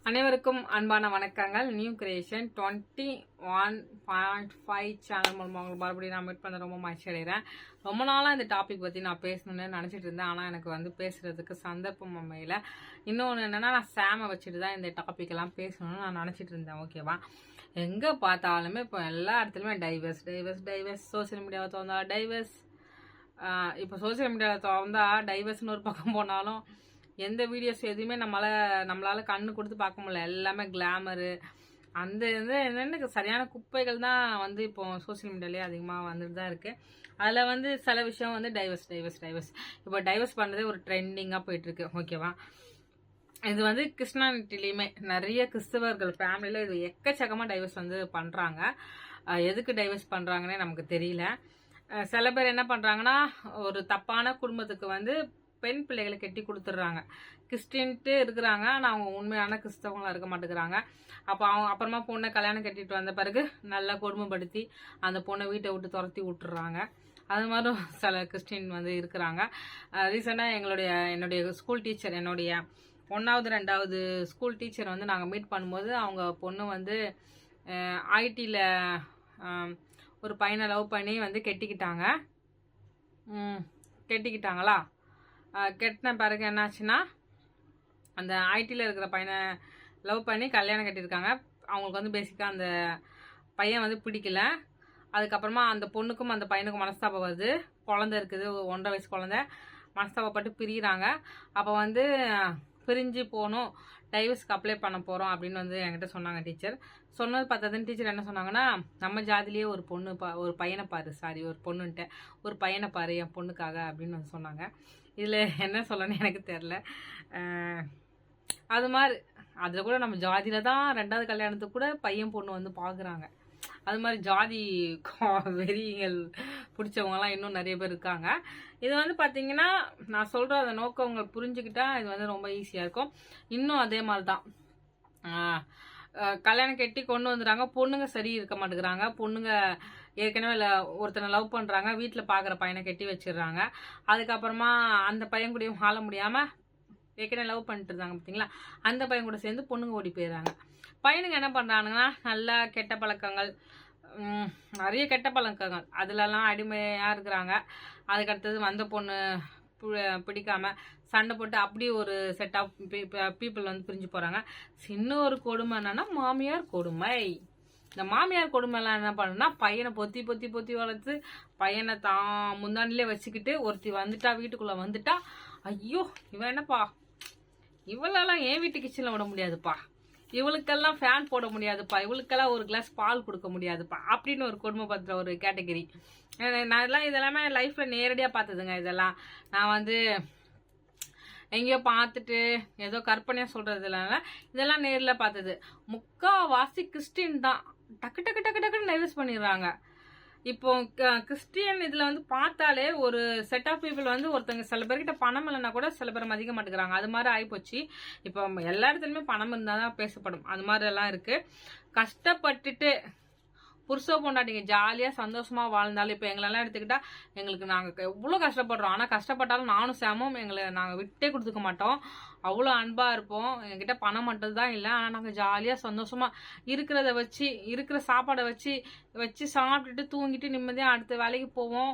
அனைவருக்கும் அன்பான வணக்கங்கள். நியூ கிரியேஷன் 21.5 சேனல் மூலமாக உங்களுக்கு மறுபடியும் நான் மீட் பண்ண ரொம்ப மகிழ்ச்சி அடைகிறேன். ரொம்ப நாளாக இந்த டாபிக் பற்றி நான் பேசணும்னு நினச்சிட்டு இருந்தேன். ஆனால் எனக்கு பேசுகிறதுக்கு சந்தர்ப்பம் அமையல. இன்னொன்று என்னென்னா, நான் சாமை வச்சுட்டு தான் இந்த டாபிக் பேசணும்னு நான் நினச்சிட்டு இருந்தேன். ஓகேவா, எங்கே பார்த்தாலுமே இப்போ எல்லா இடத்துலையுமே டைவர்ஸ் சோசியல் மீடியாவை திறந்தா டைவர்ஸ். இப்போ சோசியல் மீடியாவில் திறந்தா டைவர்ஸ்னு ஒரு பக்கம் போனாலும் எந்த வீடியோஸ் எதுவுமே நம்மளால கண்ணு கொடுத்து பார்க்க முடியல. எல்லாமே கிளாமரு அந்த இது என்னென்ன சரியான குப்பைகள் தான் இப்போ சோசியல் மீடியாலேயே அதிகமாக வந்துட்டு தான் இருக்குது. அதில் சில விஷயம் டைவர்ஸ் இப்போ டைவர்ஸ் பண்ணுறதே ஒரு ட்ரெண்டிங்காக போயிட்டுருக்கு. ஓகேவா, இது கிறிஸ்டியானிட்டிலையுமே நிறைய கிறிஸ்தவர்கள் ஃபேமிலியில் இது எக்கச்சக்கமாக டைவர்ஸ் பண்ணுறாங்க. எதுக்கு டைவர்ஸ் பண்ணுறாங்கன்னே நமக்கு தெரியல. சில பேர் என்ன பண்ணுறாங்கன்னா, ஒரு தப்பான குடும்பத்துக்கு பெண் பிள்ளைகளை கட்டி கொடுத்துட்றாங்க. கிறிஸ்டின்ட்டு இருக்கிறாங்க, ஆனால் அவங்க உண்மையான கிறிஸ்தவங்களாக இருக்க மாட்டேங்கிறாங்க. அப்போ அப்புறமா பொண்ணை கல்யாணம் கட்டிட்டு வந்த பிறகு நல்லா கொடுமைப்படுத்தி அந்த பொண்ணை வீட்டை விட்டு துரத்தி விட்டுறாங்க. அது மாதிரி சில கிறிஸ்டின் இருக்கிறாங்க. ரீசெண்டாக என்னுடைய ஸ்கூல் டீச்சர், என்னுடைய 1வது 2வது ஸ்கூல் டீச்சர் நாங்கள் மீட் பண்ணும்போது அவங்க பொண்ணு ஐடியில் ஒரு பையனை லவ் பண்ணி கெட்டிக்கிட்டாங்களா. கெட்டின பிறகு என்னாச்சுன்னா, அந்த ஐடியில் இருக்கிற பையனை லவ் பண்ணி கல்யாணம் கட்டியிருக்காங்க. அவங்களுக்கு பேசிக்காக அந்த பையன் பிடிக்கல. அதுக்கப்புறமா அந்த பொண்ணுக்கும் அந்த பையனுக்கும் மனஸ்தாபம் வருது. குழந்தை இருக்குது, 1.5 வயசு குழந்தை. மனஸ்தாபப்பட்டு பிரிகிறாங்க. அப்போ பிரிஞ்சு போகணும், டைவர்ஸ்க்கு அப்ளை பண்ண போகிறோம் அப்படின்னு என்கிட்ட சொன்னாங்க டீச்சர். சொன்னது பார்த்ததுன்னு டீச்சர் என்ன சொன்னாங்கன்னா, நம்ம ஜாதிலேயே ஒரு பையனை பாரு, ஒரு பொண்ணுன்ட்டு ஒரு பையனை பாரு என் பொண்ணுக்காக அப்படின்னு சொன்னாங்க. இதில் என்ன சொல்லணும்னு எனக்கு தெரில. அது மாதிரி அதில் கூட நம்ம ஜாதியில் தான் 2வது கல்யாணத்துக்கு கூட பையன் பொண்ணு பார்க்குறாங்க. அது மாதிரி ஜாதி வெறிகள் பிடிச்சவங்கலாம் இன்னும் நிறைய பேர் இருக்காங்க. இது பார்த்தீங்கன்னா, நான் சொல்கிற அந்த நோக்கம் உங்களுக்கு புரிஞ்சுக்கிட்டா இது ரொம்ப ஈஸியாக இருக்கும். இன்னும் அதே மாதிரி தான் கல்யாணம் கட்டி கொண்டு வந்துடுறாங்க. பொண்ணுங்க சரி இருக்க மாட்டேங்கிறாங்க. பொண்ணுங்க ஏற்கனவே ஒருத்தனை லவ் பண்ணுறாங்க, வீட்டில் பார்க்குற பையனை கட்டி வச்சிடுறாங்க. அதுக்கப்புறமா அந்த பையன் கூடயும் வாழ முடியாமல் ஏற்கனவே லவ் பண்ணிட்டு இருந்தாங்க பார்த்தீங்களா, அந்த பையன் கூட சேர்ந்து பொண்ணுங்க ஓடி போயிடுறாங்க. பையனுங்க என்ன பண்ணுறானுங்கன்னா, நல்லா கெட்ட பழக்கங்கள், நிறைய கெட்ட பழக்கங்கள் அதிலலாம் அடிமையாக இருக்கிறாங்க. அதுக்கடுத்தது வந்த பொண்ணு பிடிக்காம சண்டை போட்டு அப்படி ஒரு செட் ஆஃப் பீப்புள் பிரிஞ்சு போகிறாங்க. சின்ன ஒரு கொடுமை என்னன்னா, மாமியார் கொடுமை. இந்த மாமியார் கொடுமைலாம் என்ன பண்ணுன்னா, பையனை பொத்தி வளர்த்து பையனை தான் முந்தாண்டிலே வச்சுக்கிட்டு ஒருத்தி வீட்டுக்குள்ளே வந்துட்டா, ஐயோ இவன் என்னப்பா, இவளெல்லாம் என் வீட்டு கிச்சனில் விட முடியாதுப்பா, இவளுக்கெல்லாம் ஃபேன் போட முடியாதுப்பா, இவளுக்கெல்லாம் ஒரு கிளாஸ் பால் கொடுக்க முடியாதுப்பா அப்படின்னு ஒரு கொடுமைப்படுத்துகிற ஒரு கேட்டகரி. நான் இதெல்லாமே லைஃப்பில் நேரடியாக பார்த்ததுங்க. இதெல்லாம் நான் எங்கேயோ பார்த்துட்டு ஏதோ கற்பனையாக சொல்கிறது இல்லைன்னா, இதெல்லாம் நேரில் பார்த்தது. முக்கால்வாசி கிறிஸ்டின் தான் டக்கு டக்கு டக்கு டக்குன்னு டைவர்ஸ் பண்ணிடுறாங்க. இப்போ கிறிஸ்டியன் இதில் பார்த்தாலே ஒரு செட் ஆஃப் பீப்புள் ஒருத்தங்க சில பேர்கிட்ட பணம் இல்லைன்னா கூட சில பேர் மதிக்க மாட்டேங்கிறாங்க. அது மாதிரி ஆகிப்போச்சு. இப்போ எல்லா இடத்துலையுமே பணம் இருந்தால் தான் பேசப்படும். அது மாதிரி எல்லாம் இருக்குது. கஷ்டப்பட்டுட்டு புருஷ பொண்டாட்டிங்க ஜாலியாக சந்தோஷமாக வாழ்ந்தாலும், இப்போ எங்களெல்லாம் எடுத்துக்கிட்டா எங்களுக்கு நாங்கள் எவ்வளோ கஷ்டப்படுறோம். ஆனால் கஷ்டப்பட்டாலும் நானும் சேமும் நாங்கள் விட்டே கொடுத்துக்க மாட்டோம். அவ்வளோ அன்பாக இருப்போம். எங்ககிட்ட பணம் மட்டும் தான் இல்லை, ஆனால் நாங்கள் ஜாலியாக சந்தோஷமாக இருக்கிற சாப்பாடை வச்சு சாப்பிட்டுட்டு தூங்கிட்டு நிம்மதியாக அடுத்த வேலைக்கு போவோம்.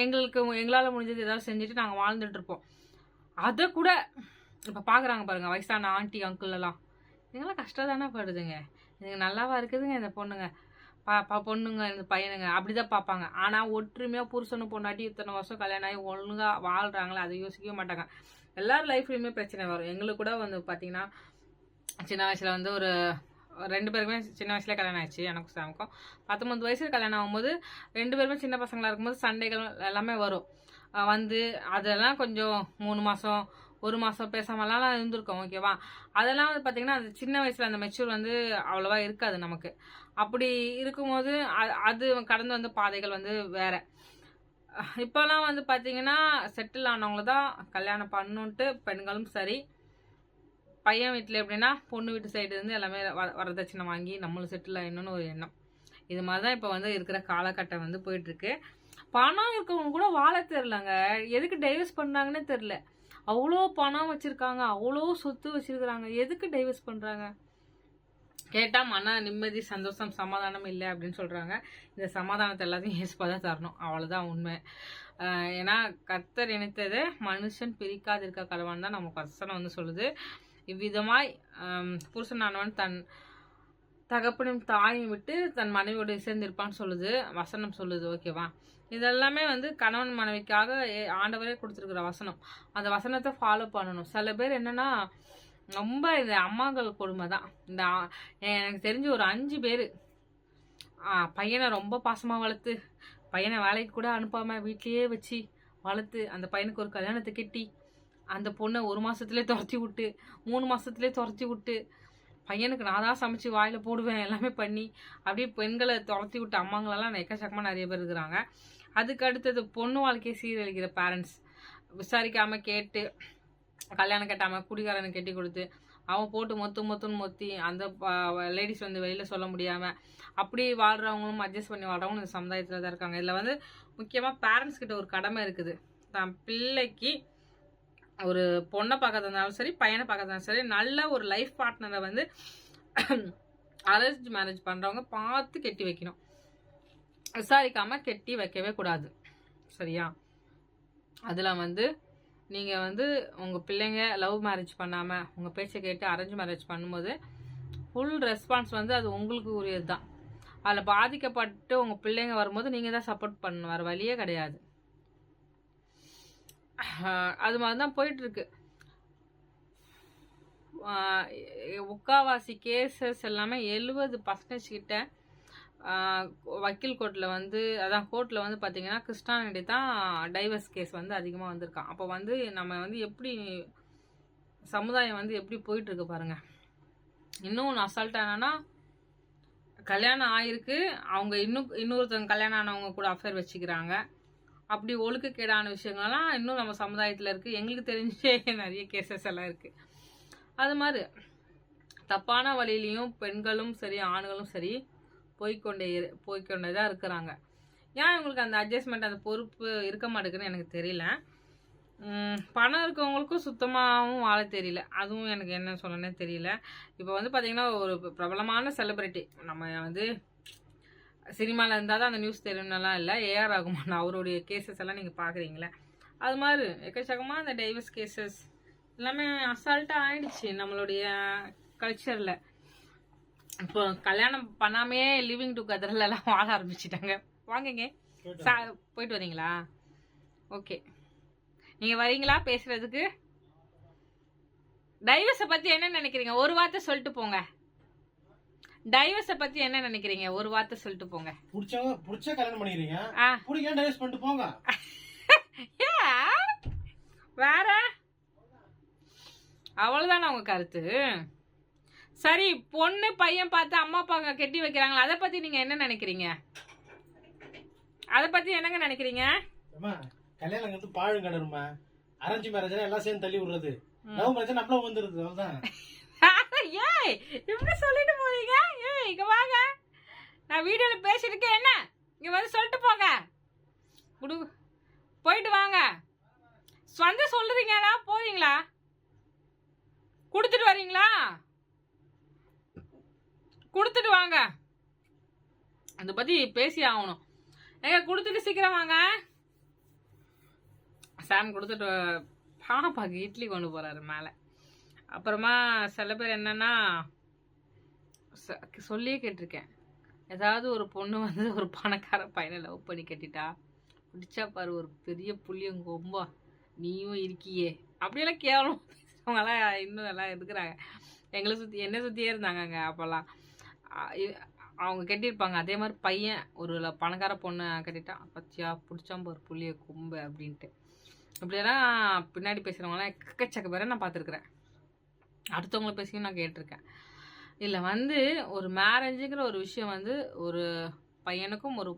எங்களால் முடிஞ்சது ஏதாவது செஞ்சுட்டு நாங்கள் வாழ்ந்துட்டு இருப்போம். அதை கூட இப்போ பார்க்குறாங்க பாருங்கள், வயசான ஆண்டி அங்கிள் எல்லாம் இதெல்லாம் கஷ்டம் தானே படுதுங்க. இதுங்க நல்லாவா இருக்குதுங்க இந்த பொண்ணுங்க, பொண்ணுங்க இந்த பையனுங்க அப்படிதான் பார்ப்பாங்க. ஆனால் ஒற்றுமையாக புருஷனு பொண்ணாட்டி இத்தனை வருஷம் கல்யாணம் ஆகி ஒழுங்காக வாழ்கிறாங்களே அதை யோசிக்கவே மாட்டாங்க. எல்லார் லைஃப்லையுமே பிரச்சனை வரும். எங்களுக்கு கூட பார்த்தீங்கன்னா, சின்ன வயசில் ஒரு 2 பேருக்குமே சின்ன வயசுல கல்யாணம் ஆயிடுச்சு. எனக்கும் சாமுக்கும் 19 வயசுல கல்யாணம் ஆகும்போது 2 பேருமே சின்ன பசங்களாக இருக்கும்போது சண்டைகள் எல்லாமே வரும். அதெல்லாம் கொஞ்சம் 3 மாதம் 1 மாதம் பேசாமலாம் இருந்திருக்கோம். ஓகேவா, அதெல்லாம் பார்த்தீங்கன்னா அது சின்ன வயசில் அந்த மெச்சூர் அவ்வளோவா இருக்காது நமக்கு. அப்படி இருக்கும்போது அது கடந்து பாதைகள் வேற. இப்போலாம் பார்த்தீங்கன்னா செட்டில் ஆனவங்கள தான் கல்யாணம் பண்ணுன்ட்டு பெண்களும் சரி, பையன் வீட்டில் எப்படின்னா பொண்ணு வீட்டு சைடு எல்லாமே வரதட்சணை வாங்கி நம்மளும் செட்டில் ஆகணும்னு ஒரு எண்ணம். இது மாதிரி தான் இப்போ இருக்கிற காலகட்டம் போயிட்டுருக்கு. பணம் இருக்கவங்க கூட வாழ தெரிலங்க. எதுக்கு டைவர்ஸ் பண்ணுறாங்கன்னே தெரில. அவ்வளோ பணம் வச்சுருக்காங்க, அவ்வளோ சொத்து வச்சுருக்குறாங்க, எதுக்கு டைவர்ஸ் பண்ணுறாங்க? கேட்டால் மன நிம்மதி, சந்தோஷம், சமாதானம் இல்லை அப்படின்னு சொல்கிறாங்க. இந்த சமாதானத்தை எல்லாத்தையும் இயேசுப்பா தான் தரணும், அவ்வளோதான் உண்மை. ஏன்னா கர்த்தர் நினைத்ததை மனுஷன் பிரிக்காதிருக்க கடவான் தான் நம்ம வசனம் வந்து சொல்லுது. இவ்விதமாய் புருஷனானவன் தன் தகப்பனும் தாயும் விட்டு தன் மனைவியோடு சேர்ந்திருப்பான்னு சொல்லுது, வசனம் சொல்லுது. ஓகேவா? இதெல்லாமே வந்து கணவன் மனைவிக்காக ஆண்டவரே கொடுத்துருக்குற வசனம். அந்த வசனத்தை ஃபாலோ பண்ணணும். சில பேர் என்னன்னா ரொம்ப இந்த அம்மாக்கள் கொடுமை தான். இந்த எனக்கு தெரிஞ்சு ஒரு 5 பேர் பையனை ரொம்ப பாசமாக வளர்த்து, பையனை வேலைக்கு கூட அனுப்பாமல் வீட்லேயே வச்சு வளர்த்து, அந்த பையனுக்கு ஒரு கல்யாணத்தை கட்டி, அந்த பொண்ணை 1 மாதத்துலேயே துரத்தி விட்டு, 3 மாதத்துலேயே துரத்தி விட்டு, பையனுக்கு நான் தான் சமைச்சு வாயில் போடுவேன் எல்லாமே பண்ணி, அப்படியே பெண்களை துரத்தி விட்டு அம்மாங்களெல்லாம் எக்கச்சக்கமாக நிறைய பேர் இருக்கிறாங்க. அதுக்கு அடுத்தது பொண்ணு வாழ்க்கையை சீரழிக்கிற பேரண்ட்ஸ், விசாரிக்காமல் கேட்டு கல்யாணம் கட்டாமல் குடிகாரனை கட்டி கொடுத்து அவன் போட்டு மொத்துன்னு மொத்தி அந்த லேடிஸ் வந்து வெளியில் சொல்ல முடியாமல் அப்படி வாழ்கிறவங்களும் அட்ஜஸ்ட் பண்ணி வாழ்கிறவங்களும் இந்த சமுதாயத்தில் தான் இருக்காங்க. இதில் வந்து முக்கியமாக பேரண்ட்ஸ் கிட்ட ஒரு கடமை இருக்குது. தான் பிள்ளைக்கு ஒரு பொண்ணை பார்க்கறதுனாலும் சரி, பையனை பார்க்கறதுனாலும் சரி, நல்ல ஒரு லைஃப் பார்ட்னரை வந்து அரேஞ்ச் மேரேஜ் பண்ணுறவங்க பார்த்து கட்டி வைக்கணும். விசாரிக்காமல் கட்டி வைக்கவே கூடாது. சரியா? அதில் வந்து நீங்கள் வந்து உங்கள் பிள்ளைங்க லவ் மேரேஜ் பண்ணாமல் உங்கள் பேச்சை கேட்டு அரேஞ்ச் மேரேஜ் பண்ணும்போது ஃபுல் ரெஸ்பான்ஸ் வந்து அது உங்களுக்கு உரியது தான். அதில் பாதிக்கப்பட்டு உங்கள் பிள்ளைங்க வரும்போது நீங்கள் தான் சப்போர்ட் பண்ணணும், வேறு வழியே கிடையாது. அது மாதிரி தான் போயிட்டுருக்கு. முக்கால்வாசி கேசஸ் எல்லாமே 70% கிட்ட வக்கீல் கோர்ட்டில் வந்து, அதான் கோர்ட்டில் வந்து பார்த்தீங்கன்னா கிறிஸ்டானிட்டி தான் டைவர்ஸ் கேஸ் வந்து அதிகமாக வந்திருக்கான். அப்போ வந்து நம்ம வந்து எப்படி சமுதாயம் வந்து எப்படி போயிட்டுருக்கு பாருங்கள். இன்னும் அசால்ட்டாக என்னன்னா, கல்யாணம் ஆகிருக்கு, அவங்க இன்னொருத்தவங்க கல்யாணம் ஆனவங்க கூட அஃபேர் வச்சுக்கிறாங்க. அப்படி ஒழுக்கக்கேடான விஷயங்கள்லாம் இன்னும் நம்ம சமுதாயத்தில் இருக்குது. எங்களுக்கு தெரிஞ்சே நிறைய கேசஸ் எல்லாம் இருக்குது. அது மாதிரி தப்பான வழியிலையும் பெண்களும் சரி ஆண்களும் சரி போய்கொண்டே தான் இருக்கிறாங்க. ஏன் இவங்களுக்கு அந்த அட்ஜஸ்ட்மெண்ட், அந்த பொறுப்பு இருக்க மாட்டேங்குன்னு எனக்கு தெரியல. பணம் இருக்கவங்களுக்கும் சுத்தமாகவும் வாழ தெரியல. அதுவும் எனக்கு என்ன சொல்லனே தெரியல. இப்போ வந்து பார்த்திங்கன்னா ஒரு பிரபலமான செலிப்ரிட்டி, நம்ம வந்து சினிமாவில் இருந்தால் தான் அந்த நியூஸ் தெரியும்லாம் இல்லை, ஏஆர் ரகுமான் அவருடைய கேசஸ் எல்லாம் நீங்கள் பார்க்குறீங்களே, அது மாதிரி எக்கச்சக்கமாக அந்த டைவர்ஸ் கேசஸ் எல்லாமே அசால்ட்டாக ஆயிடுச்சு நம்மளுடைய கல்ச்சரில். இப்போ கல்யாணம் பண்ணாமையே லிவிங் டுகெதர்ல எல்லாம் வாழ ஆரம்பிச்சிட்டாங்க. வாங்கங்க, போயிட்டு வரீங்களா? ஓகே, நீங்கள் வரீங்களா பேசுறதுக்கு? டைவர்ஸை பற்றி என்ன நினைக்கிறீங்க? ஒரு வார்த்தை சொல்லிட்டு போங்க. டைவர்ஸை பத்தி என்ன நினைக்கிறீங்க? ஒரு வார்த்தை சொல்லிட்டு போங்க. புடிச்ச கல்யாணம் பண்ணிக்கிறீங்க, புடிக்க டைவர்ஸ் பண்ணிட்டு போங்க. வேற அவ்வளவுதான உங்க கருத்து? சரி, பொண்ணு பையன் பார்த்து அம்மா அப்பா கட்டி வைக்கிறாங்களா, அதை பத்தி நீங்க என்ன நினைக்கிறீங்க? அதை பத்தி என்னங்க நினைக்கிறீங்க? கல்யாணம் வந்து பாழும் கடருமா, அரேஞ்ச் மேரேஜ் எல்லாம் சேர்ந்து தள்ளி விடுறது, லவ் மேரேஜ் நம்மள வந்துருது, அவ்வளவுதான். ஏய், இப்படி சொல்லிட்டு போறீங்க? ஏய், இங்க வாங்க, நான் வீடியோல பேசிட்டு என்ன, இங்க வந்து சொல்லிட்டு போங்க. போயிட்டு வாங்க. வந்து சொல்றீங்களா, போறீங்களா, கொடுத்துட்டு வரீங்களா? கொடுத்துட்டு வாங்க. அதை பத்தி பேசி ஆகணும். எங்க கொடுத்துட்டு சீக்கிரம் வாங்க. சாம் கொடுத்துட்டு பாப்பாக்கு இட்லி கொண்டு போறாரு மேலே. அப்புறமா சில பேர் என்னன்னா சொல்லியே கேட்டிருக்கேன், ஏதாவது ஒரு பொண்ணு வந்து ஒரு பணக்கார பையனை லவ் பண்ணி கட்டிட்டா, பிடிச்சா பாரு ஒரு பெரிய புள்ளியங்கொம்பா நீயும் இருக்கியே, அப்படியெல்லாம் கேவலம் பேசுறவங்கலாம் இன்னும் எல்லாம் இருக்கிறாங்க. எங்களை சுற்றி என்ன சுற்றியே இருந்தாங்க அப்போல்லாம். அவங்க கட்டியிருப்பாங்க. அதே மாதிரி பையன் ஒரு பணக்கார பொண்ணை கட்டிட்டான், பச்சியா பிடிச்சாம்பா ஒரு புள்ளிய கொம்பு அப்படின்ட்டு. இப்படியெல்லாம் பின்னாடி பேசுகிறவங்களாம் எக்கச்சக்க பேரை நான் பார்த்துருக்குறேன். அடுத்தவங்கள பேசியும் நான் கேட்டிருக்கேன். இதில் வந்து ஒரு மேரேஜுங்கிற ஒரு விஷயம் வந்து ஒரு பையனுக்கும் ஒரு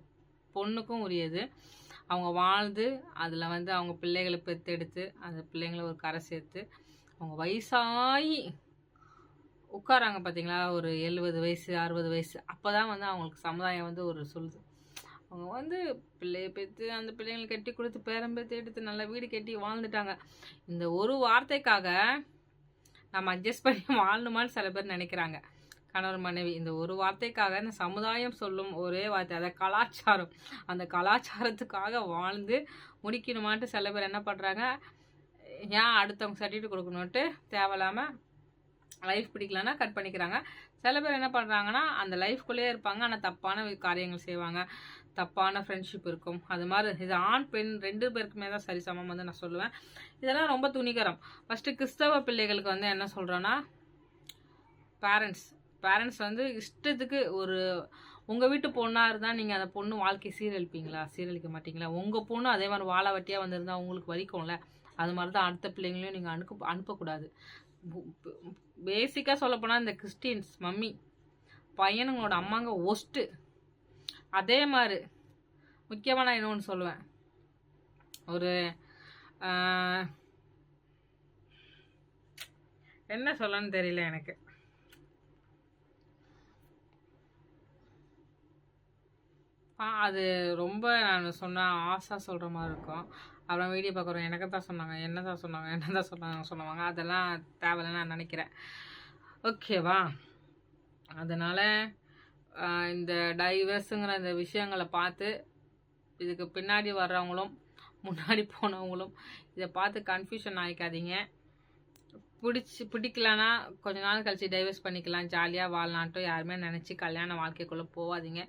பொண்ணுக்கும் உரியது. அவங்க வாழ்ந்து அதில் வந்து அவங்க பிள்ளைகளை பெற்றெடுத்து அந்த பிள்ளைங்களை ஒரு கரை சேர்த்து அவங்க வயசாகி உட்காராங்க பார்த்தீங்களா, ஒரு 70 வயசு 60 வயசு, அப்போ தான் வந்து அவங்களுக்கு சமுதாயம் வந்து ஒரு சொல்லுது, அவங்க வந்து பிள்ளைய பெற்று அந்த பிள்ளைங்களை கட்டி கொடுத்து பேரம் பேத்து எடுத்து நல்லா வீடு கட்டி வாழ்ந்துட்டாங்க. இந்த ஒரு வார்த்தைக்காக நம்ம அட்ஜஸ்ட் பண்ணி வாழணுமான்னு சில பேர் நினைக்கிறாங்க. கணவர் மனைவி இந்த ஒரு வார்த்தைக்காக இந்த சமுதாயம் சொல்லும் ஒரே வார்த்தை, அதை கலாச்சாரம், அந்த கலாச்சாரத்துக்காக வாழ்ந்து முடிக்கணுமான்ட்டு சில பேர் என்ன பண்ணுறாங்க, ஏன் அடுத்தவங்க சர்டிஃபிகேட் கொடுக்கணுன்ட்டு தேவையில்லாமல் லைஃப் பிடிக்கலன்னா கட் பண்ணிக்கிறாங்க. சில பேர் என்ன பண்ணுறாங்கன்னா அந்த லைஃப்குள்ளேயே இருப்பாங்க, ஆனால் தப்பான காரியங்கள் செய்வாங்க, தப்பான ஃப்ரெண்ட்ஷிப் இருக்கும். அது மாதிரி இது ஆண் பெண் 2 பேருக்குமே தான் சரி சமம் வந்து நான் சொல்லுவேன். இதெல்லாம் ரொம்ப துணிகரம். ஃபஸ்ட்டு கிறிஸ்தவ பிள்ளைகளுக்கு வந்து என்ன சொல்கிறேன்னா, பேரண்ட்ஸ் வந்து இஷ்டத்துக்கு ஒரு உங்கள் வீட்டு பொண்ணாக இருந்தால் நீங்கள் அந்த பொண்ணு வாழ்க்கை சீரழிப்பீங்களா? சீரழிக்க மாட்டிங்களா? உங்கள் பொண்ணு அதே மாதிரி வாழை வட்டியாக வந்திருந்தால் உங்களுக்கு வலிக்கும்ல. அது மாதிரி தான் அடுத்த பிள்ளைங்களையும் நீங்கள் அனுப்பக்கூடாது. பேசிக்காக சொல்லப்போனால் இந்த கிறிஸ்டின்ஸ் மம்மி பையனுங்களோட அம்மாங்க ஒஸ்ட்டு. அதே மாதிரி முக்கியமாக நான் இன்னொன்று சொல்லுவேன், ஒரு என்ன சொல்லணும்னு தெரியல எனக்கு. அது ரொம்ப நான் சொன்ன ஆசை சொல்கிற மாதிரி இருக்கும். அப்புறம் வீடியோ பார்க்குறோம் என்ன தான் சொன்னாங்க அதெல்லாம் தேவையில்லை நான் நினைக்கிறேன். ஓகேவா? அதனால் இந்த டைவர்ஸுங்கிற இந்த விஷயங்களை பார்த்து இதுக்கு பின்னாடி வர்றவங்களும் முன்னாடி போனவங்களும் இதை பார்த்து கன்ஃபியூஷன் ஆகிக்காதீங்க. பிடிக்கலன்னா கொஞ்ச நாள் கழிச்சு டைவர்ஸ் பண்ணிக்கலாம், ஜாலியாக வாழலான்ட்டு யாருமே நினச்சி கல்யாண வாழ்க்கைக்குள்ளே போகாதீங்க.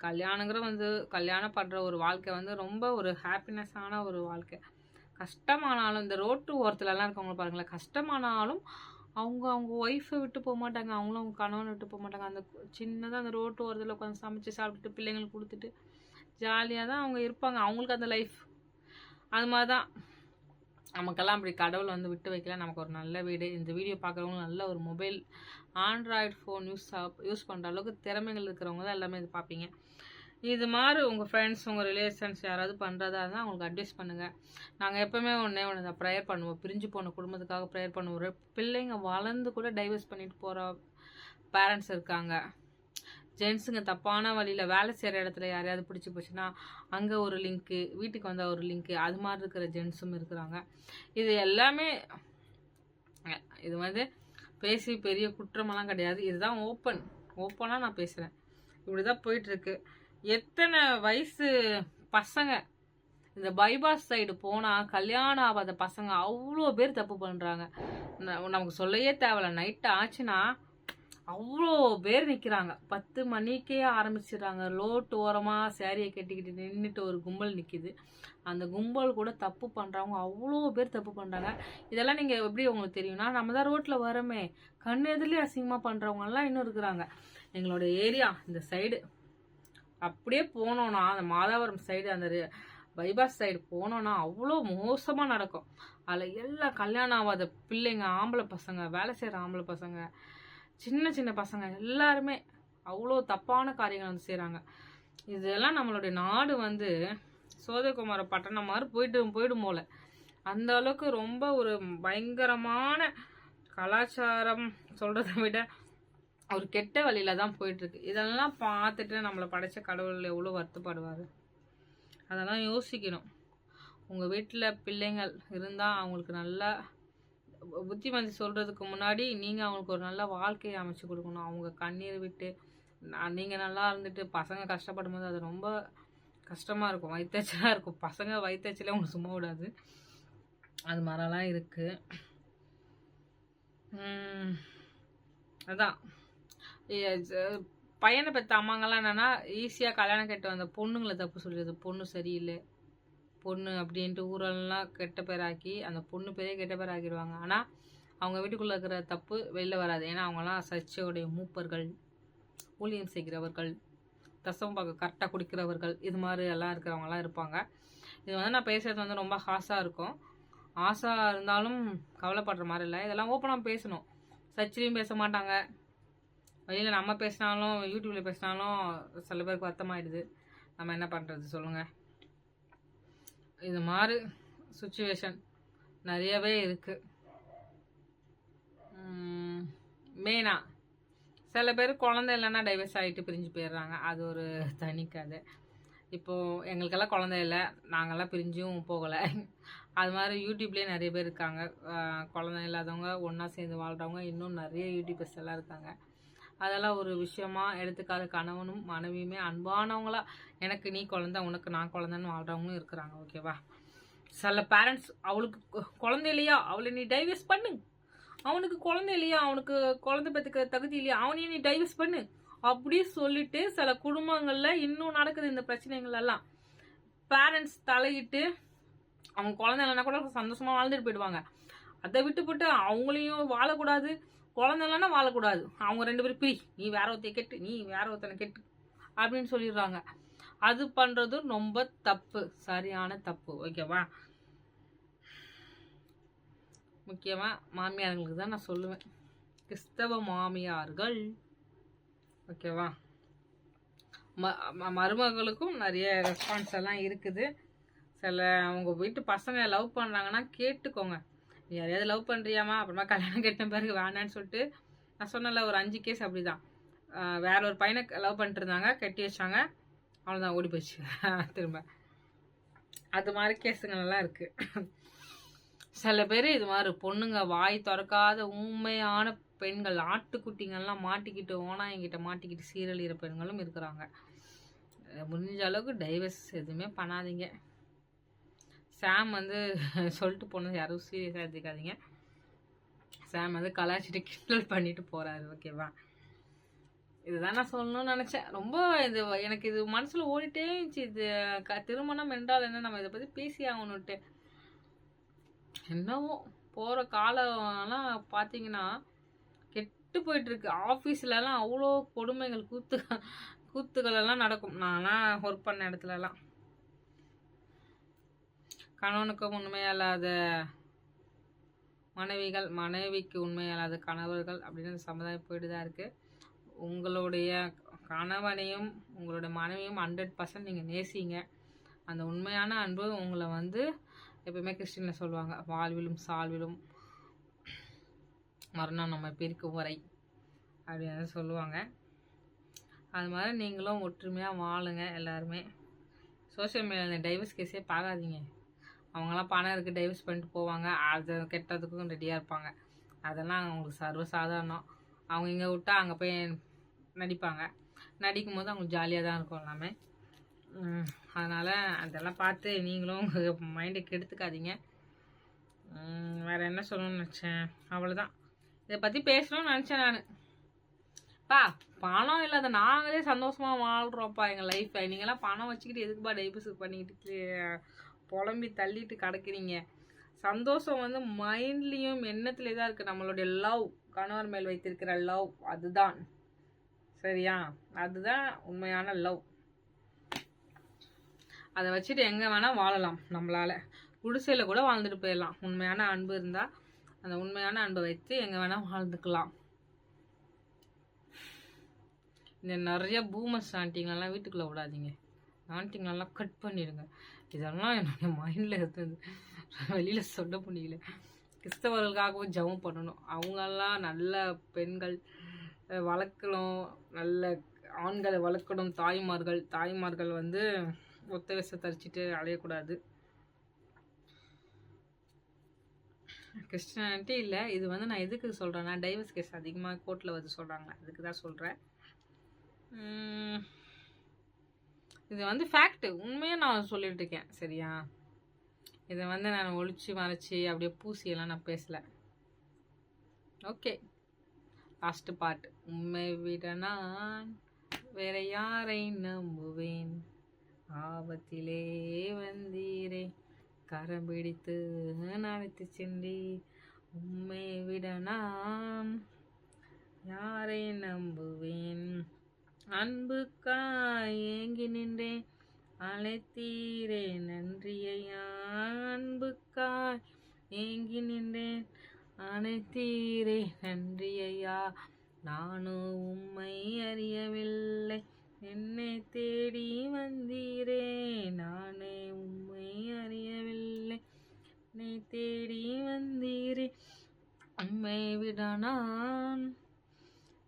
கல்யாணம் பண்ணுற ஒரு வாழ்க்கை வந்து ரொம்ப ஒரு ஹாப்பினஸ்ஸான ஒரு வாழ்க்கை. கஷ்டமானாலும் இந்த ரோட்டு ஓரத்துலலாம் இருக்கவங்க பாருங்களேன், கஷ்டமானாலும் அவங்க ஒய்ஃபை விட்டு போக மாட்டாங்க, அவங்களும் அவங்க கணவனை விட்டு போக மாட்டாங்க. அந்த சின்னதாக அந்த ரோட்டு ஓரத்தில் உட்காந்து சமைச்சு சாப்பிட்டுட்டு பிள்ளைங்களுக்கு கொடுத்துட்டு ஜாலியாக தான் அவங்க இருப்பாங்க. அவங்களுக்கு அந்த லைஃப் அது மாதிரி தான். நமக்கெல்லாம் அப்படி கடவுள் வந்து விட்டு வைக்கல. நமக்கு ஒரு நல்ல வீடு, இந்த வீடியோ பார்க்குறவங்க நல்ல ஒரு மொபைல் ஆண்ட்ராய்டு ஃபோன் யூஸ் பண்ணுற அளவுக்கு திறமைகள் இருக்கிறவங்க தான் எல்லாமே இது பார்ப்பீங்க. இது மாதிரி உங்கள் ஃப்ரெண்ட்ஸ் உங்கள் ரிலேஷன்ஸ் யாராவது பண்ணுறதா இருந்தால் அவங்களுக்கு அட்வைஸ் பண்ணுங்கள். நாங்கள் எப்போவுமே ஒன்று தான் ப்ரேயர் பண்ணுவோம், பிரிஞ்சு போன குடும்பத்துக்காக ப்ரேயர் பண்ணுவோம். பிள்ளைங்க வளர்ந்து கூட டைவர்ஸ் பண்ணிட்டு போகிற பேரண்ட்ஸ் இருக்காங்க. ஜென்ஸுங்க தப்பான வழியில் வேலை செய்கிற இடத்துல யாரையாவது பிடிச்சி போச்சுன்னா அங்கே ஒரு லிங்க்கு, வீட்டுக்கு வந்தால் ஒரு லிங்க்கு, அது மாதிரி இருக்கிற ஜென்ஸும் இருக்கிறாங்க. இது எல்லாமே இது வந்து பேசி பெரிய குற்றமெல்லாம் கிடையாது. இதுதான் ஓப்பனாக நான் பேசுகிறேன். இப்படி தான் போயிட்டுருக்கு. எத்தனை வயசு பசங்க இந்த பைபாஸ் சைடு போனால் கல்யாணம் ஆகாத பசங்க அவ்வளோ பேர் தப்பு பண்ணுறாங்க. நமக்கு சொல்லையே தேவையில்ல. நைட்டு ஆச்சுன்னா அவ்வளோ பேர் நிற்கிறாங்க. 10 மணிக்கே ஆரம்பிச்சிடுறாங்க. ரோட்டு ஓரமாக சேரியை கட்டிக்கிட்டு நின்றுட்டு ஒரு கும்பல் நிற்கிது. அந்த கும்பல் கூட தப்பு பண்ணுறவங்க அவ்வளோ பேர் தப்பு பண்ணுறாங்க. இதெல்லாம் நீங்கள் எப்படி உங்களுக்கு தெரியும்னா, நம்ம தான் ரோட்டில் வரோமே, கண் எதிரிலே அசிங்கமாக பண்ணுறவங்கலாம் இன்னும் இருக்கிறாங்க. எங்களோட ஏரியா இந்த சைடு அப்படியே போனோன்னா, அந்த மாதாவரம் சைடு அந்த பைபாஸ் சைடு போனோன்னா அவ்வளோ மோசமாக நடக்கும். அதில் எல்லாம் கல்யாணம் ஆகாத பிள்ளைங்க, ஆம்பளை பசங்க, வேலை செய்கிற ஆம்பளை பசங்க, சின்ன பசங்க எல்லாருமே அவ்வளோ தப்பான காரியங்கள் வந்து செய்கிறாங்க. இதெல்லாம் நம்மளுடைய நாடு வந்து சோதகுமார பட்டணம் மாதிரி போயிடும் போல. அந்த அளவுக்கு ரொம்ப ஒரு பயங்கரமான கலாச்சாரம் சொல்கிறத விட ஒரு கெட்ட வழியில தான் போயிட்டுருக்கு. இதெல்லாம் பார்த்துட்டு நம்மளை படைச்ச கடவுள் எவ்வளோ வருத்தப்படுவார், அதெல்லாம் யோசிக்கணும். உங்கள் வீட்டில் பிள்ளைங்கள் இருந்தால் அவங்களுக்கு நல்லா புத்திமதி சொல்கிறதுக்கு முன்னாடி நீங்கள் அவங்களுக்கு ஒரு நல்ல வாழ்க்கையை அமைச்சு கொடுக்கணும். அவங்க கண்ணீர் விட்டு நீங்கள் நல்லா இருந்துட்டு பசங்க கஷ்டப்படும் போது அது ரொம்ப கஷ்டமாக இருக்கும், வயிற்றுச்சலாக இருக்கும். பசங்க வயிற்றுச்சலே அவங்களுக்கு சும்மா விடாது. அது மாதிரிலாம் இருக்குது. அதான் பையனை பெற்ற அம்மாங்கெல்லாம் என்னென்னா ஈஸியாக கல்யாணம் கட்டு வந்த பொண்ணுங்களை தப்பு சொல்லிடுது. பொண்ணு சரியில்லை, பொண்ணு அப்படின்ட்டு ஊரெல்லாம் கெட்ட பேராக்கி அந்த பொண்ணு பேரே கெட்ட பேர் ஆக்கிடுவாங்க. ஆனால் அவங்க வீட்டுக்குள்ளே இருக்கிற தப்பு வெளில வராது. ஏன்னா அவங்களாம் சர்ச்சையுடைய மூப்பர்கள், ஊழியம் செய்கிறவர்கள், தசம் பார்க்க கரெக்டாக குடிக்கிறவர்கள், இது மாதிரி எல்லாம் இருக்கிறவங்கலாம் இருப்பாங்க. இது வந்து நான் பேசுகிறது வந்து ரொம்ப ஹாஸாக இருக்கும். ஆசையாக இருந்தாலும் கவலைப்படுற மாதிரி இல்லை. இதெல்லாம் ஓப்பனாக பேசணும். சர்ச்சிலையும் பேச மாட்டாங்க, வெளியில் நம்ம பேசினாலும் யூடியூப்பில் பேசினாலும் சில பேருக்கு வருத்தமாயிடுது. நம்ம என்ன பண்ணுறது சொல்லுங்கள். இது மாதிரி சுச்சுவேஷன் நிறையவே இருக்குது. மெயினாக சில பேர் குழந்தை இல்லைன்னா டைவர்ஸ் ஆகிட்டு பிரிஞ்சு போயிடுறாங்க. அது ஒரு தனி கதை. இப்போது எங்களுக்கெல்லாம் குழந்தை இல்லை, நாங்கள்லாம் பிரிஞ்சும் போகலை. அது மாதிரி யூடியூப்லேயே நிறைய பேர் இருக்காங்க, குழந்தை இல்லாதவங்க ஒன்றா சேர்ந்து வாழ்கிறவங்க இன்னும் நிறைய யூடியூபர்ஸ் எல்லாம் இருக்காங்க. அதெல்லாம் ஒரு விஷயமா எடுத்துக்காத கணவனும் மனைவியுமே அன்பானவங்களா எனக்கு நீ குழந்தை உனக்கு நான் குழந்தைன்னு வாழ்கிறவங்களும் இருக்கிறாங்க. ஓகேவா? சில பேரண்ட்ஸ் அவளுக்கு குழந்தை இல்லையா அவளை நீ டைவர்ஸ் பண்ணு, அவனுக்கு குழந்தை இல்லையா அவனுக்கு குழந்தை பெற்றுக்க தகுதி இல்லையா அவனையும் நீ டைவர்ஸ் பண்ணு அப்படி சொல்லிட்டு சில குடும்பங்களில் இன்னும் நடக்குது இந்த பிரச்சனைகள் எல்லாம். பேரண்ட்ஸ் தலையிட்டு அவங்க குழந்தை இல்லைன்னா கூட சந்தோஷமாக வாழ்ந்துட்டு போயிடுவாங்க. அதை விட்டு போட்டு அவங்களையும் வாழக்கூடாது, குழந்தை இல்லைன்னா வாழக்கூடாது, அவங்க 2 பேரும் பிரி, நீ வேற ஒருத்தைய கெட்டு நீ வேற ஒருத்தனை கெட்டு அப்படின்னு சொல்லிடுறாங்க. அது பண்ணுறது ரொம்ப தப்பு, சரியான தப்பு. ஓகேவா? முக்கியமாக மாமியார்களுக்கு தான் நான் சொல்லுவேன், கிறிஸ்தவ மாமியார்கள். ஓகேவா? மருமகளுக்கும் நிறைய ரெஸ்பான்ஸ் எல்லாம் இருக்குது. சில அவங்க வீட்டு பசங்க லவ் பண்ணுறாங்கன்னா கேட்டுக்கோங்க. நீ யாரையாவது லவ் பண்ணுறியாமா, அப்புறமா கல்யாணம் கட்டின பிறகு வேணான்னு சொல்லிட்டு நான் சொன்னல ஒரு 5 கேஸ் அப்படி தான். வேற ஒரு பையனை லவ் பண்ணிட்டு இருந்தாங்க, கட்டி வச்சாங்க, அவ்வளோதான் ஓடி போச்சு திரும்ப. அது மாதிரி கேஸுங்கள்லாம் இருக்குது. சில பேர் இது மாதிரி பொண்ணுங்க வாய் திறக்காத உண்மையான பெண்கள், ஆட்டுக்குட்டிங்கள்லாம் மாட்டிக்கிட்டு ஓனாயங்கிட்ட மாட்டிக்கிட்டு சீரழிகிற பெண்களும் இருக்கிறாங்க. முடிஞ்ச அளவுக்கு டைவர்ஸ் எதுவுமே பண்ணாதீங்க. சாம் வந்து சொல்லிட்டு போனது யாரும் சீரியஸாக எடுத்துக்காதீங்க. சாம் வந்து கலாச்சிட்டு கிண்டல் பண்ணிட்டு போகிறாரு. ஓகேவா? இதுதான் நான் சொல்லணும்னு நினச்சேன். ரொம்ப இது எனக்கு இது மனசில் ஓடிட்டே இருந்துச்சு. இது திருமணம் என்றால் என்ன, நம்ம இதை பற்றி பேசி ஆகணுன்ட்டு. என்னவோ போகிற காலம்லாம் பார்த்தீங்கன்னா கெட்டு போயிட்டுருக்கு. ஆஃபீஸ்லலாம் அவ்வளோ கொடுமைகள் கூத்துக்கள் எல்லாம் நடக்கும். நான்லாம் ஒர்க் பண்ண இடத்துலலாம் கணவனுக்கும் உண்மையல்லாத மனைவிகள், மனைவிக்கு உண்மையல்லாத கணவர்கள் அப்படின்னு சமுதாயம் போயிட்டு தான் இருக்குது. உங்களுடைய கணவனையும் உங்களுடைய மனைவியும் 100% நீங்கள் நேசிங்க. அந்த உண்மையான அன்பு உங்களை வந்து எப்பவுமே கிறிஸ்டினில் சொல்லுவாங்க, வாழ்விலும் சால்விலும் மரணம் நம்ம பிரிக்கும் வரை அப்படின்னு சொல்லுவாங்க. அது மாதிரி நீங்களும் ஒற்றுமையாக வாழுங்க எல்லாருமே. சோஷியல் மீடியாவில் டைவர்ஸ் கேஸே பார்க்காதீங்க. அவங்களாம் பணம் இருக்குது டைவர்ஸ் பண்ணிட்டு போவாங்க, அது கெட்டதுக்கும் ரெடியாக இருப்பாங்க. அதெல்லாம் அவங்களுக்கு சர்வசாதாரணம். அவங்க இங்கே விட்டா அங்கே போய் நடிப்பாங்க, நடிக்கும் போது அவங்களுக்கு ஜாலியாக தான் இருக்கும் எல்லாமே. அதனால் அதெல்லாம் பார்த்து நீங்களும் உங்கள் மைண்டை கெடுத்துக்காதீங்க. வேறு என்ன சொல்லணும்னு நினச்சேன், அவ்வளோதான். இதை பற்றி பேசணும்னு நினச்சேன் நான். பணம் இல்லாத நாங்களே சந்தோஷமாக வாழ்கிறோம்ப்பா எங்கள் லைஃப்பை. நீங்களாம் பணம் வச்சுக்கிட்டு எதுக்குப்பா டைவர்ஸ் பண்ணிக்கிட்டு புலம்பி தள்ளிட்டு கிடக்குறீங்க? சந்தோஷம் வந்து மைண்ட்லேயும் எண்ணத்துலேயே தான் இருக்குது. நம்மளுடைய லவ், கணவர் மேல் வைத்திருக்கிற லவ், அதுதான் சரியா? அதுதான் உண்மையான லவ். அதை வச்சுட்டு எங்கே வேணால் வாழலாம். நம்மளால் குடிசையில் கூட வாழ்ந்துட்டு போயிடலாம். உண்மையான அன்பு இருந்தால் அந்த உண்மையான அன்பை வைத்து எங்கே வேணால் வாழ்ந்துக்கலாம். இந்த நிறைய பூமர்ஸ் ஆண்டிங்களெல்லாம் வீட்டுக்குள்ளே விடாதீங்க. ஆண்டிங்களெல்லாம் கட் பண்ணிடுங்க. இதெல்லாம் என்னுடைய மைண்டில் இருந்தது, வெளியில் சொல்ல முடியல. கிறிஸ்தவர்களுக்காகவும் ஜெபம் பண்ணணும். அவங்கெல்லாம் நல்ல பெண்கள் வளர்க்கணும், நல்ல ஆண்களை வளர்க்கணும். தாய்மார்கள் வந்து ஒத்த விஷத்தை தரிச்சிட்டு அலையக்கூடாது. கிறிஸ்டியானிட்டி இல்லை இது வந்து நான் எதுக்கு சொல்கிறேன்னா, டைவர்ஸ் கேஸ் அதிகமாக கோர்ட்டில் வந்து சொல்கிறாங்களே அதுக்கு தான் சொல்கிறேன். இது வந்து ஃபேக்ட், உண்மையாக நான் சொல்லிட்டு இருக்கேன் சரியா? இதை வந்து நான் ஒழிச்சு மறைச்சி அப்படியே பூசியெல்லாம் நான் பேசலை. Okay, last part. உண்மை விட நான் வேற யாரை நம்புவேன், ஆபத்திலே வந்தீரே கரம் பிடித்து நடத்தி சென்றி, உண்மை விட நான் யாரை நம்புவேன், அன்புக்காய் ஏங்கி நின்றேன் அழைத்தீரே நன்றியையா, அன்புக்காய் ஏங்கி நின்றேன் அழைத்தீரே நன்றியையா, நானும் உம்மை அறியவில்லை என்னை தேடி வந்தீரே, நானே உம்மை அறியவில்லை என்னை தேடி வந்தீரே, உம்மை விட நான்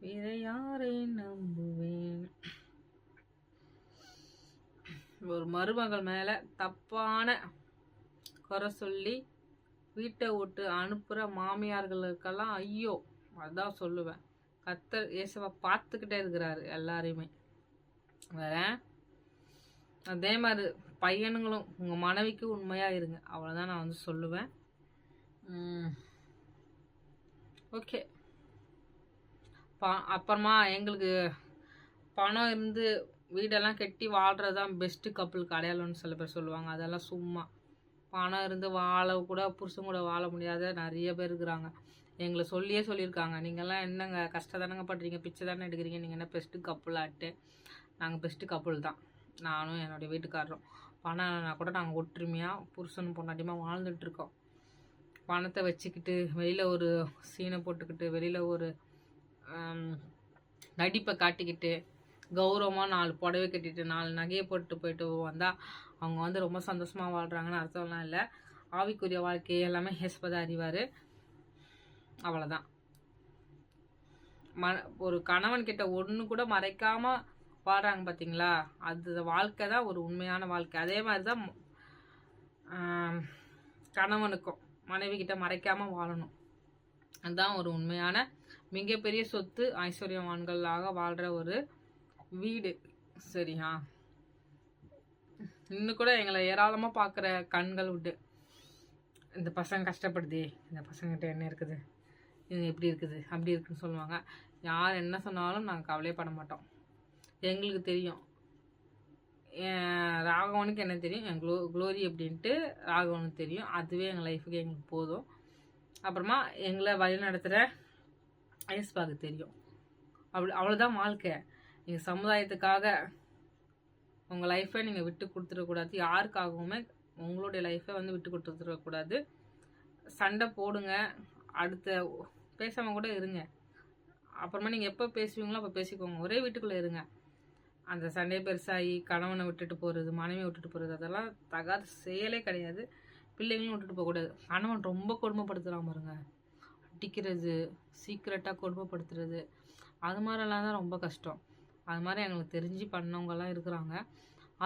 வேற யாரை நம்புவேன். ஒரு மருமகள் மேலே தப்பான குறை சொல்லி வீட்டை விட்டு அனுப்புகிற மாமியார்களுக்கெல்லாம் ஐயோ அதான் சொல்லுவேன். கர்த்தர் இயேசுவை பார்த்துக்கிட்டே இருக்கிறாரு எல்லாரையுமே. வேற அதே மாதிரி பையனுங்களும் உங்கள் மனைவிக்கு உண்மையாக இருங்க, அவ்வளோதான் நான் வந்து சொல்லுவேன். ஓகே. அப்புறமா எங்களுக்கு பணம் இருந்து வீடெல்லாம் கட்டி வாழ்கிறது தான் பெஸ்ட்டு கப்புளுக்கு அடையாளம்னு சில பேர் சொல்லுவாங்க. அதெல்லாம் சும்மா. பணம் இருந்து வாழ கூட புருஷன் கூட வாழ முடியாத நிறைய பேர் இருக்கிறாங்க. எங்களை சொல்லியிருக்காங்க, நீங்கள்லாம் என்னங்க கஷ்டம் தானங்க படுறீங்க, பிச்சை தானே எடுக்கிறீங்க, நீங்கள் என்ன பெஸ்ட்டு கப்புளாட்டு. நாங்கள் பெஸ்ட்டு கப்புள் தான், நானும் என்னுடைய வீட்டுக்காரரும். பணம்னா கூட நாங்கள் ஒற்றுமையாக புருஷனும் பொண்டாட்டியமாக வாழ்ந்துட்டுருக்கோம். பணத்தை வச்சுக்கிட்டு வெளியில் ஒரு சீனை போட்டுக்கிட்டு வெளியில் ஒரு நடிப்பை காட்டிக்கிட்டு கௌரவமாக 4 புடவை கட்டிட்டு 4 நகையை போட்டு போயிட்டு வந்தால் அவங்க வந்து ரொம்ப சந்தோஷமாக வாழ்கிறாங்கன்னு அர்த்தம்லாம் இல்லை. ஆவிக்குரிய வாழ்க்கை எல்லாமே ஹெஸ்பதா அறிவார். அவ்வளோதான். ஒரு கணவன் கிட்ட ஒன்று கூட மறைக்காமல் வாழ்கிறாங்க பார்த்தீங்களா, அது வாழ்க்கை தான் ஒரு உண்மையான வாழ்க்கை. அதே மாதிரி தான் கணவனுக்கும் மனைவி கிட்ட மறைக்காமல் வாழணும். அதுதான் ஒரு உண்மையான மிகப்பெரிய சொத்து. ஐஸ்வர்யவான்களாக வாழ்கிற ஒரு வீடு. சரியா? இன்னும் கூட எங்களை ஏராளமாக பார்க்குற கண்கள் உண்டு. இந்த பசங்க கஷ்டப்படுதே, இந்த பசங்கிட்ட என்ன இருக்குது, இது எப்படி இருக்குது, அப்படி இருக்குன்னு சொல்லுவாங்க. யார் என்ன சொன்னாலும் நாங்கள் கவலையப்பட மாட்டோம். எங்களுக்கு தெரியும், ராகவனுக்கு என்ன தெரியும், என் க்ளோரி அப்படின்ட்டு ராகவனுக்கு தெரியும். அதுவே எங்கள் லைஃபுக்கு எங்களுக்கு போதும். அப்புறமா எங்களை வழி நடத்துகிற ஐஸ்பாக்கு தெரியும். அவ்வளோதான் வாழ்க்கை. நீங்கள் சமுதாயத்துக்காக உங்கள் லைஃப்பை நீங்கள் விட்டு கொடுத்துடக்கூடாது. யாருக்காகவுமே உங்களுடைய லைஃப்பை வந்து விட்டு கொடுத்துடக்கூடாது. சண்டை போடுங்க, அடுத்த பேசாமல் கூட இருங்க. அப்புறமா நீங்கள் எப்போ பேசுவீங்களோ அப்போ பேசிக்கோங்க. ஒரே வீட்டுக்குள்ளே இருங்க. அந்த சண்டையை பெருசாகி கணவனை விட்டுட்டு போகிறது, மனைவியை விட்டுட்டு போகிறது, அதெல்லாம் தகாத செயலே கிடையாது. பிள்ளைங்களும் விட்டுட்டு போகக்கூடாது. கணவன் ரொம்ப கொடுமைப்படுத்துகிறான் பாருங்க, அடிக்கிறது, சீக்கிரட்டாக கொடுமைப்படுத்துறது, அது மாதிரிலாம் தான் ரொம்ப கஷ்டம். அது மாதிரி எங்களுக்கு தெரிஞ்சு பண்ணவங்கெல்லாம் இருக்கிறாங்க.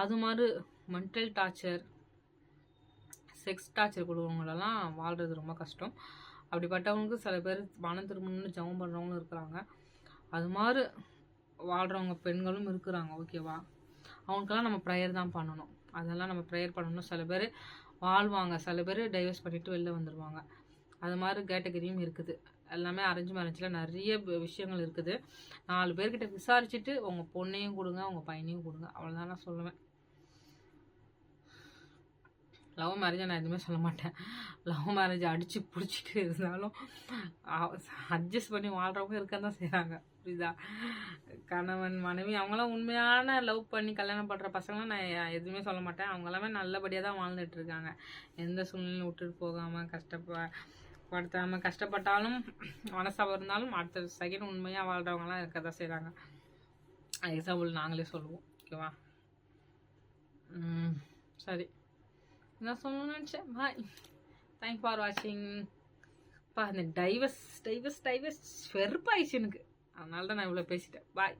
அது மாதிரி மென்டல் டார்ச்சர், செக்ஸ் டார்ச்சர் கொடுக்குறவங்களெல்லாம் வாழ்கிறது ரொம்ப கஷ்டம். அப்படிப்பட்டவங்களுக்கு சில பேர் மனம் திரும்பணும்னு ஜெபம் பண்ணுறவங்களும் இருக்கிறாங்க. அது மாதிரி வாழ்கிறவங்க பெண்களும் இருக்கிறாங்க. ஓகேவா? அவங்களுக்கெல்லாம் நம்ம ப்ரேயர் தான் பண்ணணும். அதெல்லாம் நம்ம ப்ரேயர் பண்ணணும். சில பேர் வாழ்வாங்க, சில பேர் டைவர்ஸ் பண்ணிவிட்டு வெளில வந்துடுவாங்க. அது மாதிரி கேட்டகரியும் இருக்குது. எல்லாமே அரேஞ்ச் மேரேஜில் நிறைய விஷயங்கள் இருக்குது. 4 பேர்கிட்ட விசாரிச்சுட்டு உங்கள் பொண்ணையும் கொடுங்க, உங்கள் பையனையும் கொடுங்க. அவ்வளோதான் நான் சொல்லுவேன். லவ் மேரேஜை நான் எதுவுமே சொல்ல மாட்டேன். லவ் மேரேஜ் அடித்து பிடிச்சிட்டு இருந்தாலும் அட்ஜஸ்ட் பண்ணி வாழ்கிறவங்க இருக்க தான் செய்கிறாங்க. புரியுதா? கணவன் மனைவி அவங்களாம் உண்மையான லவ் பண்ணி கல்யாணம் பண்ணுற பசங்களாம் நான் எதுவுமே சொல்ல மாட்டேன். அவங்க எல்லாமே நல்லபடியாக தான் வாழ்ந்துட்டு இருக்காங்க. எந்த சூழ்நிலையும் விட்டுட்டு போகாமல் கஷ்டப்படுத்தாமல், கஷ்டப்பட்டாலும் மனசாக இருந்தாலும் அடுத்த செகண்ட் உண்மையாக வாழ்கிறவங்களாம் இருக்க தான் செய்கிறாங்க. எக்ஸாம்பிள் நாங்களே சொல்லுவோம். ஓகேவா? சரி, நான் சொல்லணும்னு நினச்சேன். பாய், தேங்க் ஃபார் வாட்சிங். இந்த டைவர்ஸ் வெறுப்பாயிடுச்சு எனக்கு. அதனால தான் நான் இவ்வளோ பேசிட்டேன். பாய்.